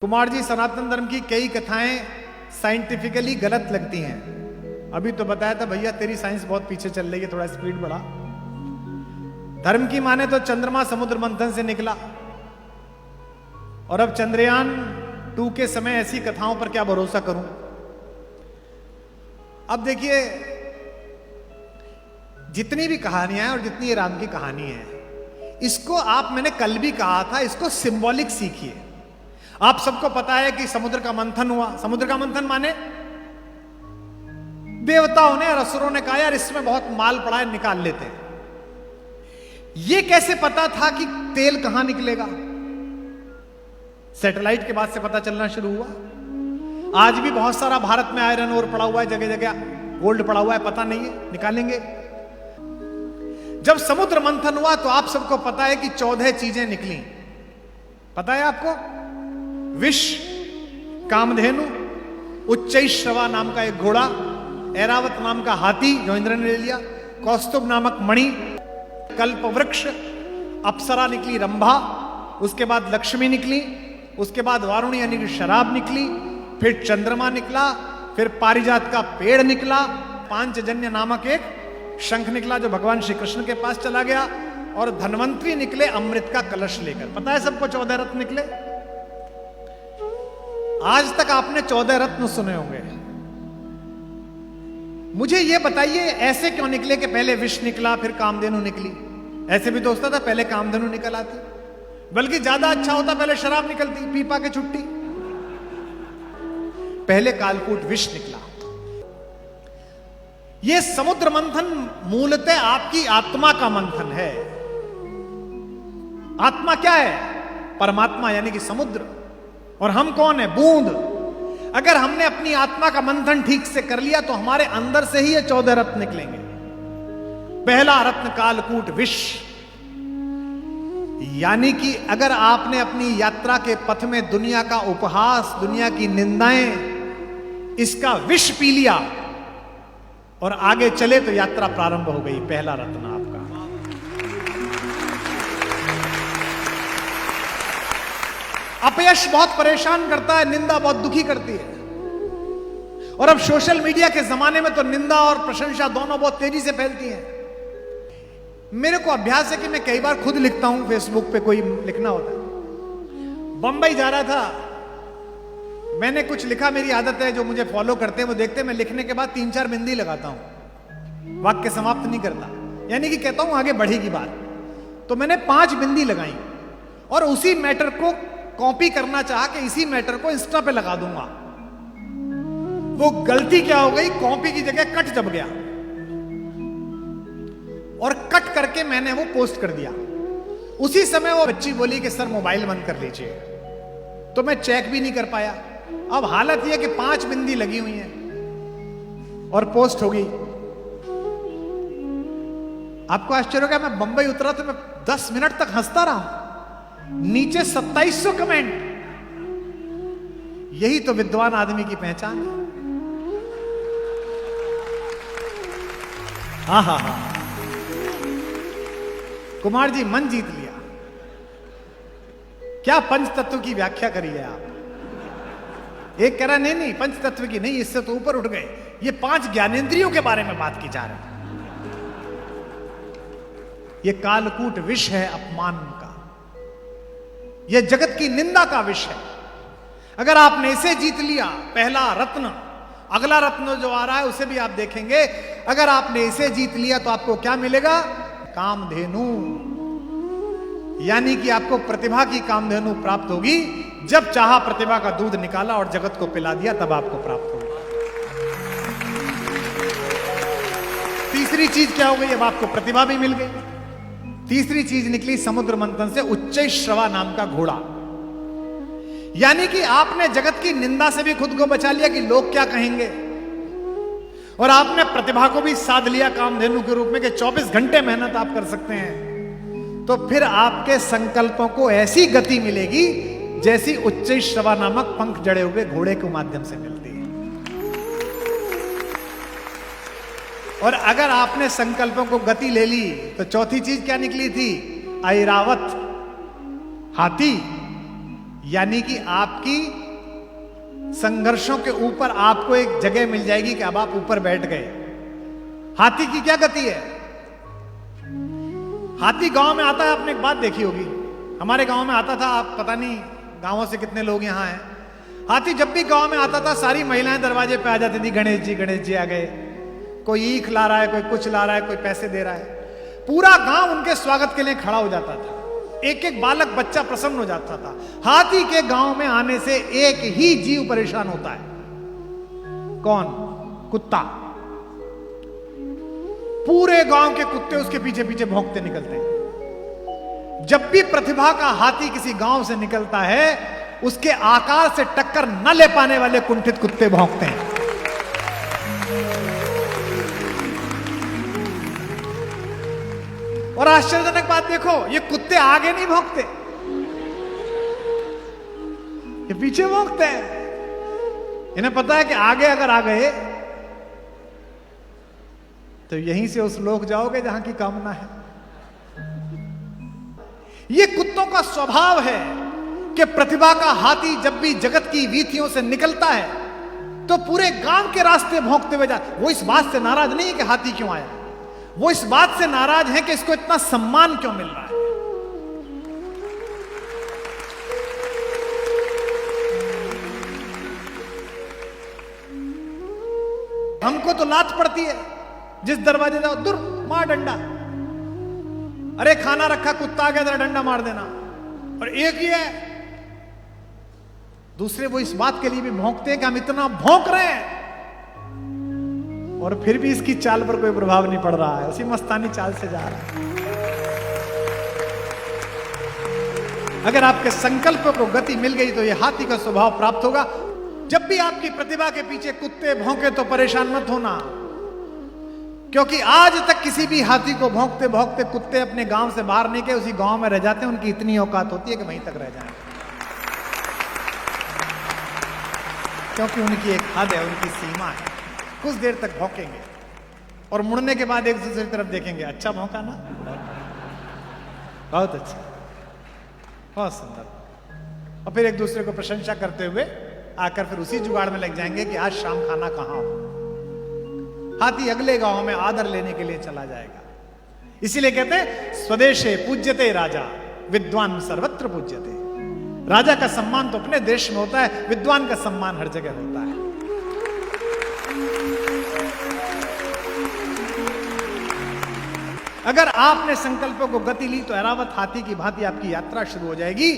कुमार जी, सनातन धर्म की कई कथाएं साइंटिफिकली गलत लगती हैं। अभी तो बताया था भैया तेरी साइंस बहुत पीछे चल रही है, थोड़ा स्पीड बढ़ा। धर्म की माने तो चंद्रमा समुद्र मंथन से निकला, और अब चंद्रयान 2 के समय ऐसी कथाओं पर क्या भरोसा करूं। अब देखिए, जितनी भी कहानियां हैं और जितनी ये राम की कहानी है, इसको मैंने कल भी कहा था, इसको सिंबॉलिक सीखिए। आप सबको पता है कि समुद्र का मंथन हुआ। समुद्र का मंथन माने देवताओं ने और असुरों ने कहा यार इसमें बहुत माल पड़ा है, निकाल लेते हैं। ये कैसे पता था कि तेल कहां निकलेगा? सैटेलाइट के बाद से पता चलना शुरू हुआ। आज भी बहुत सारा भारत में आयरन ओर पड़ा हुआ है, जगह जगह गोल्ड पड़ा हुआ है, पता नहीं है, निकालेंगे। जब समुद्र मंथन हुआ तो आप सबको पता है कि 14 चीजें निकली। पता है आपको? विष, कामधेनु, उच्चैश्रवा नाम का एक घोड़ा, ऐरावत नाम का हाथी जो इंद्र ने ले लिया, कौस्तुभ नामक मणि, कल्प वृक्ष, अप्सरा निकली रंभा, उसके बाद लक्ष्मी निकली, उसके बाद वारुणी यानी कि शराब निकली, फिर चंद्रमा निकला, फिर पारिजात का पेड़ निकला, पांचजन्य नामक एक शंख निकला जो भगवान श्री कृष्ण के पास चला गया, और धन्वंतरी निकले अमृत का कलश लेकर। पता है सबको 14 रत्न निकले। आज तक आपने 14 रत्न सुने होंगे। मुझे यह बताइए ऐसे क्यों निकले कि पहले विष निकला फिर कामधेनु निकली? ऐसे भी तो होता था, पहले कामधेनु निकल आती, बल्कि ज्यादा अच्छा होता पहले शराब निकलती, पीपा के छुट्टी। पहले कालकूट विष निकला। यह समुद्र मंथन मूलतः आपकी आत्मा का मंथन है। आत्मा क्या है? परमात्मा यानी कि समुद्र। और हम कौन है? बूंद। अगर हमने अपनी आत्मा का मंथन ठीक से कर लिया तो हमारे अंदर से ही ये 14 रत्न निकलेंगे। पहला रत्न कालकूट विष, यानी कि अगर आपने अपनी यात्रा के पथ में दुनिया का उपहास, दुनिया की निंदाएं, इसका विष पी लिया और आगे चले तो यात्रा प्रारंभ हो गई। पहला रत्न आपका। अपयश बहुत परेशान करता है, निंदा बहुत दुखी करती है। और अब सोशल मीडिया के जमाने में तो निंदा और प्रशंसा दोनों बहुत तेजी से फैलती हैं। मेरे को अभ्यास है कि मैं कई बार खुद लिखता हूं, फेसबुक पे कोई लिखना होता है। बंबई जा रहा था, मैंने कुछ लिखा, मेरी आदत है, जो मुझे फॉलो करते हैं वो देखते हैं, मैं लिखने के बाद 3-4 बिंदी लगाता हूं, वाक्य समाप्त नहीं करता, यानी कि कहता हूं आगे बढ़ेगी बात। तो मैंने 5 बिंदी लगाई और उसी मैटर को कॉपी करना चाहा कि इसी मैटर को इंस्टा पे लगा दूंगा। वो गलती क्या हो गई, कॉपी की जगह कट दब गया और कट करके मैंने वो पोस्ट कर दिया। उसी समय वो बच्ची बोली कि सर मोबाइल बंद कर लीजिए, तो मैं चेक भी नहीं कर पाया। अब हालत यह कि 5 बिंदी लगी हुई हैं और पोस्ट हो गई। आपको आश्चर्य होगा, मैं बंबई उतरा तो मैं 10 मिनट तक हंसता रहा। नीचे 2700 कमेंट। यही तो विद्वान आदमी की पहचान है। हा हा हा। कुमार जी मन जीत लिया। क्या पंच तत्व की व्याख्या करी है आप? एक कह रहा नहीं पंच तत्व की नहीं, इससे तो ऊपर उठ गए, ये 5 ज्ञानेंद्रियों के बारे में बात की जा रही है। ये कालकूट विष है अपमान का, यह जगत की निंदा का विष है। अगर आपने इसे जीत लिया, पहला रत्न, अगला रत्न जो आ रहा है उसे भी आप देखेंगे। अगर आपने इसे जीत लिया तो आपको क्या मिलेगा? कामधेनु, यानी कि आपको प्रतिभा की कामधेनु प्राप्त होगी। जब चाहा प्रतिभा का दूध निकाला और जगत को पिला दिया, तब आपको प्राप्त होगा। तीसरी चीज क्या हो गई? अब आपको प्रतिभा भी मिल गई। तीसरी चीज निकली समुद्र मंथन से, उच्चैश्रवा नाम का घोड़ा, यानी कि आपने जगत की निंदा से भी खुद को बचा लिया कि लोग क्या कहेंगे, और आपने प्रतिभा को भी साध लिया कामधेनु के रूप में कि 24 घंटे मेहनत आप कर सकते हैं। तो फिर आपके संकल्पों को ऐसी गति मिलेगी जैसी उच्चैश्रवा नामक पंख जड़े हुए घोड़े के माध्यम से मिलती है। और अगर आपने संकल्पों को गति ले ली तो चौथी चीज क्या निकली थी? ऐरावत हाथी, यानी कि आपकी संघर्षों के ऊपर आपको एक जगह मिल जाएगी कि अब आप ऊपर बैठ गए। हाथी की क्या गति है? हाथी गांव में आता है, आपने एक बात देखी होगी, हमारे गांव में आता था, आप पता नहीं गांवों से कितने लोग यहां हैं। हाथी जब भी गांव में आता था, सारी महिलाएं दरवाजे पे आ जाती थी, गणेश जी आ गए। कोई ईख ला रहा है, कोई कुछ ला रहा है, कोई पैसे दे रहा है। पूरा गांव उनके स्वागत के लिए खड़ा हो जाता था। एक एक बालक बच्चा प्रसन्न हो जाता था। हाथी के गांव में आने से एक ही जीव परेशान होता है, कौन? कुत्ता। पूरे गांव के कुत्ते उसके पीछे पीछे भौंकते निकलते हैं। जब भी प्रतिभा का हाथी किसी गांव से निकलता है, उसके आकार से टक्कर न ले पाने वाले कुंठित कुत्ते भौंकते हैं। और आश्चर्यजनक बात देखो, ये कुत्ते आगे नहीं भौंकते, ये पीछे भौंकते हैं। इन्हें पता है कि आगे अगर आ गए तो यहीं से उस लोक जाओगे जहां की कामना है। ये कुत्तों का स्वभाव है कि प्रतिभा का हाथी जब भी जगत की वीथियों से निकलता है तो पूरे गांव के रास्ते भौंकते हुए जा। वो इस बात से नाराज नहीं है कि हाथी क्यों आया, वो इस बात से नाराज है कि इसको इतना सम्मान क्यों मिल रहा है। हमको तो लात पड़ती है, जिस दरवाजे जाओ दूर मार डंडा, अरे खाना रखा कुत्ता आ गया जरा डंडा मार देना। और एक ही है, दूसरे वो इस बात के लिए भी भौंकते हैं कि हम इतना भौंक रहे हैं और फिर भी इसकी चाल पर कोई प्रभाव नहीं पड़ रहा है, उसी मस्तानी चाल से जा रहा है। अगर आपके संकल्प को गति मिल गई तो यह हाथी का स्वभाव प्राप्त होगा। जब भी आपकी प्रतिभा के पीछे कुत्ते भौंके तो परेशान मत होना, क्योंकि आज तक किसी भी हाथी को भौंकते भौंकते कुत्ते अपने गांव से बाहर नहीं गए, उसी गांव में रह जाते हैं। उनकी इतनी औकात होती है कि वहीं तक रह जाए, क्योंकि उनकी एक हद है, उनकी सीमा है। कुछ देर तक भौंकेंगे और मुड़ने के बाद एक दूसरे की तरफ देखेंगे, अच्छा भौंका ना, बहुत अच्छा, बहुत सुंदर। और फिर एक दूसरे को प्रशंसा करते हुए आकर फिर उसी जुगाड़ में लग जाएंगे कि आज शाम खाना कहां हो। हाथी अगले गांव में आदर लेने के लिए चला जाएगा। इसीलिए कहते हैं स्वदेशे पूज्यते राजा, विद्वान सर्वत्र पूज्यते। राजा का सम्मान तो अपने देश में होता है, विद्वान का सम्मान हर जगह होता है। अगर आपने संकल्पों को गति ली तो ऐरावत हाथी की भांति आपकी यात्रा शुरू हो जाएगी।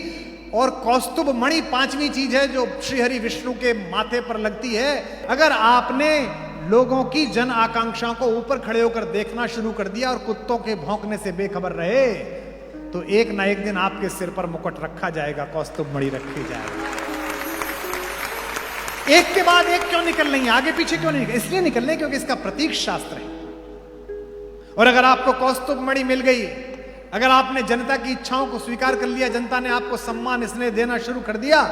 और कौस्तुभ मणि पांचवी चीज है जो श्रीहरि विष्णु के माथे पर लगती है। अगर आपने लोगों की जन आकांक्षाओं को ऊपर खड़े होकर देखना शुरू कर दिया और कुत्तों के भौंकने से बेखबर रहे, तो एक ना एक दिन आपके सिर पर मुकुट रखा जाएगा, कौस्तुभ मणि रखी जाएगी। एक के बाद एक क्यों निकल रही है, आगे पीछे क्यों नहीं? इसलिए निकल रहे क्योंकि इसका प्रतीक शास्त्र है। और अगर आपको कौस्तुभ मणि मिल गई, अगर आपने जनता की इच्छाओं को स्वीकार कर लिया, जनता ने आपको सम्मान इसने देना शुरू कर दिया,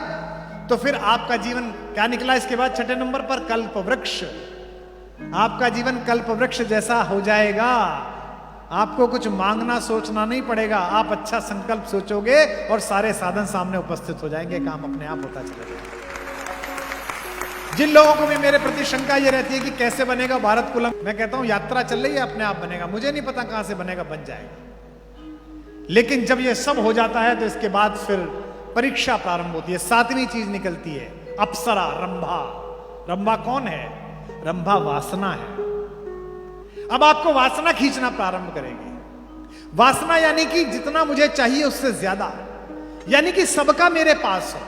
तो फिर आपका जीवन क्या निकला इसके बाद? छठे नंबर पर कल्प वृक्ष। आपका जीवन कल्प वृक्ष जैसा हो जाएगा। आपको कुछ मांगना सोचना नहीं पड़ेगा, आप अच्छा संकल्प सोचोगे और सारे साधन सामने उपस्थित हो जाएंगे, काम अपने आप होता चला जाएगा। जिन लोगों को भी मेरे प्रति शंका ये रहती है कि कैसे बनेगा भारत कुलम, मैं कहता हूं यात्रा चल रही है, अपने आप बनेगा। मुझे नहीं पता कहां से बनेगा, बन जाएगा। लेकिन जब ये सब हो जाता है तो इसके बाद फिर परीक्षा प्रारंभ होती है। सातवीं चीज निकलती है, अप्सरा, रंभा। रंभा कौन है? रंभा वासना है। अब आपको वासना खींचना प्रारंभ करेगी। वासना यानी कि जितना मुझे चाहिए उससे ज्यादा, यानी कि सबका मेरे पास हो।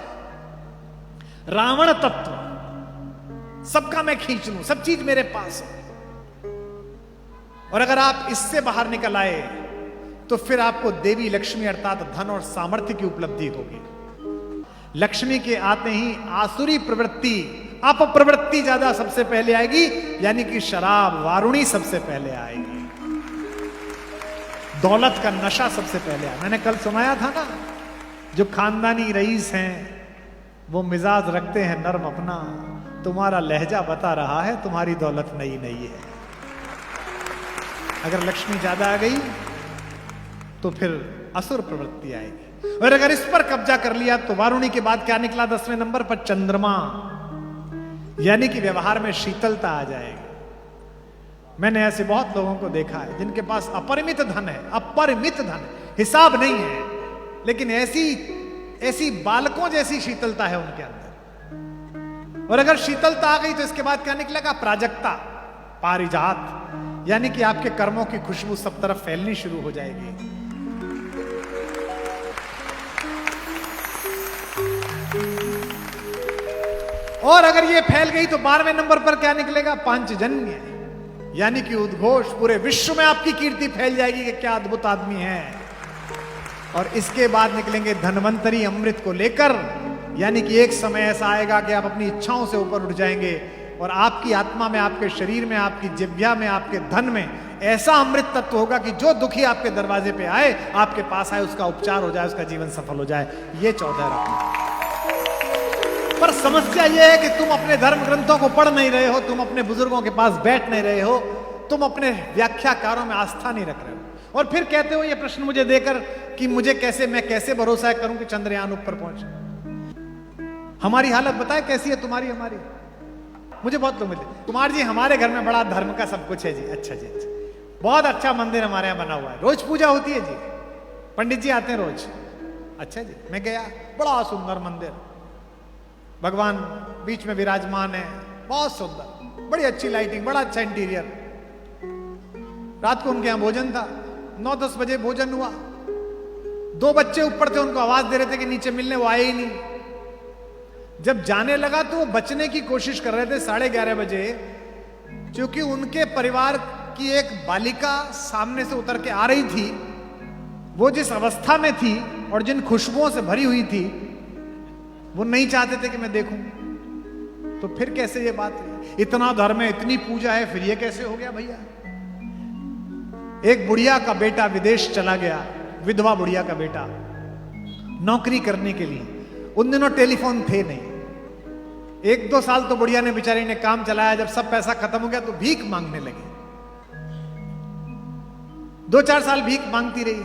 रावण तत्व, सबका मैं खींच लूं, सब चीज मेरे पास हो। और अगर आप इससे बाहर निकल आए तो फिर आपको देवी लक्ष्मी अर्थात धन और सामर्थ्य की उपलब्धि होगी। लक्ष्मी के आते ही आसुरी प्रवृत्ति, अपप्रवृत्ति ज्यादा सबसे पहले आएगी, यानी कि शराब वारुणी सबसे पहले आएगी। दौलत का नशा सबसे पहले आएगा। मैंने कल सुनाया था ना, जो खानदानी रईस हैं वो मिजाज रखते हैं नर्म अपना, तुम्हारा लहजा बता रहा है तुम्हारी दौलत नई नई है। अगर लक्ष्मी ज्यादा आ गई तो फिर असुर प्रवृत्ति आएगी। और अगर इस पर कब्जा कर लिया तो वारुणी के बाद क्या निकला 10वें नंबर पर? चंद्रमा। यानी कि व्यवहार में शीतलता आ जाएगी। मैंने ऐसे बहुत लोगों को देखा है जिनके पास अपरिमित धन है, अपरिमित धन, हिसाब नहीं है, लेकिन ऐसी बालकों जैसी शीतलता है उनके अंदर। और अगर शीतलता आ गई तो इसके बाद क्या निकलेगा? प्राजक्ता, पारिजात। यानी कि आपके कर्मों की खुशबू सब तरफ फैलनी शुरू हो जाएगी। और अगर ये फैल गई तो 12वें नंबर पर क्या निकलेगा? पांचजन्य। यानी कि उद्घोष, पूरे विश्व में आपकी कीर्ति फैल जाएगी कि क्या अद्भुत आदमी है। और इसके बाद निकलेंगे धन्वंतरी, अमृत को लेकर। यानी कि एक समय ऐसा आएगा कि आप अपनी इच्छाओं से ऊपर उठ जाएंगे और आपकी आत्मा में, आपके शरीर में, आपकी जिह्वा में, आपके धन में ऐसा अमृत तत्व होगा कि जो दुखी आपके दरवाजे पे आए, आपके पास आए, उसका उपचार हो जाए, उसका जीवन सफल हो जाए। ये 14 रत्न। पर समस्या यह है कि तुम अपने धर्म ग्रंथों को पढ़ नहीं रहे हो, तुम अपने बुजुर्गों के पास बैठ नहीं रहे हो, तुम अपने व्याख्याकारों में आस्था नहीं रख रहे हो। और फिर कहते हो ये प्रश्न मुझे देकर कि मैं कैसे भरोसा करूं कि चंद्रयान ऊपर पहुंचे। हमारी हालत बताए कैसी है तुम्हारी, हमारी। मुझे बहुत लोग मिलते, कुमार जी हमारे घर में बड़ा धर्म का सब कुछ है जी। अच्छा जी, अच्छा, बहुत अच्छा मंदिर हमारे यहाँ बना हुआ है, रोज पूजा होती है जी, पंडित जी आते हैं रोज। अच्छा जी, मैं गया, बड़ा सुंदर मंदिर, भगवान बीच में विराजमान है, बहुत सुंदर, बड़ी अच्छी लाइटिंग, बड़ा अच्छा इंटीरियर। रात को उनके यहां भोजन था, 9-10 बजे भोजन हुआ। 2 बच्चे ऊपर थे, उनको आवाज दे रहे थे कि नीचे मिलने, वो आए ही नहीं। जब जाने लगा तो वो बचने की कोशिश कर रहे थे 11:30 बजे, क्योंकि उनके परिवार की एक बालिका सामने से उतर के आ रही थी। वो जिस अवस्था में थी और जिन खुशबुओं से भरी हुई थी, वो नहीं चाहते थे कि मैं देखूं। तो फिर कैसे ये बात है? इतना धर्म है, इतनी पूजा है, फिर ये कैसे हो गया भैया? एक बुढ़िया का बेटा विदेश चला गया, विधवा बुढ़िया का बेटा, नौकरी करने के लिए। उन दिनों टेलीफोन थे नहीं। 1-2 साल तो बुढ़िया ने, बेचारी ने काम चलाया। जब सब पैसा खत्म हो गया तो भीख मांगने लगी। 2-4 साल भीख मांगती रही।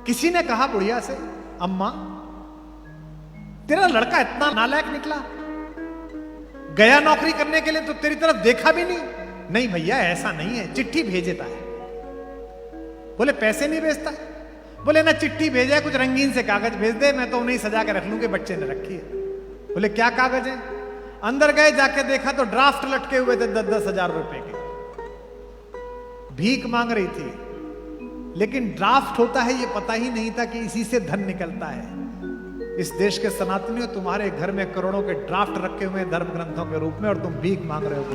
किसी ने कहा बुढ़िया से, अम्मा तेरा लड़का इतना नालायक निकला, गया नौकरी करने के लिए तो तेरी तरफ देखा भी नहीं। नहीं भैया ऐसा नहीं है, चिट्ठी भेजता है। बोले पैसे नहीं भेजता? बोले ना चिट्ठी भेजा, कुछ रंगीन से कागज भेज दे, मैं तो उन्हें सजा के रख लूंगी, बच्चे ने रखी है। बोले क्या कागज है? अंदर गए, जाके देखा तो ड्राफ्ट लटके हुए थे 10-10 हजार रुपए के। भीख मांग रही थी, लेकिन ड्राफ्ट होता है ये पता ही नहीं था कि इसी से धन निकलता है। इस देश के सनातनियों, तुम्हारे घर में करोड़ों के ड्राफ्ट रखे हुए हैं धर्म ग्रंथों के रूप में, और तुम भीख मांग रहे हो।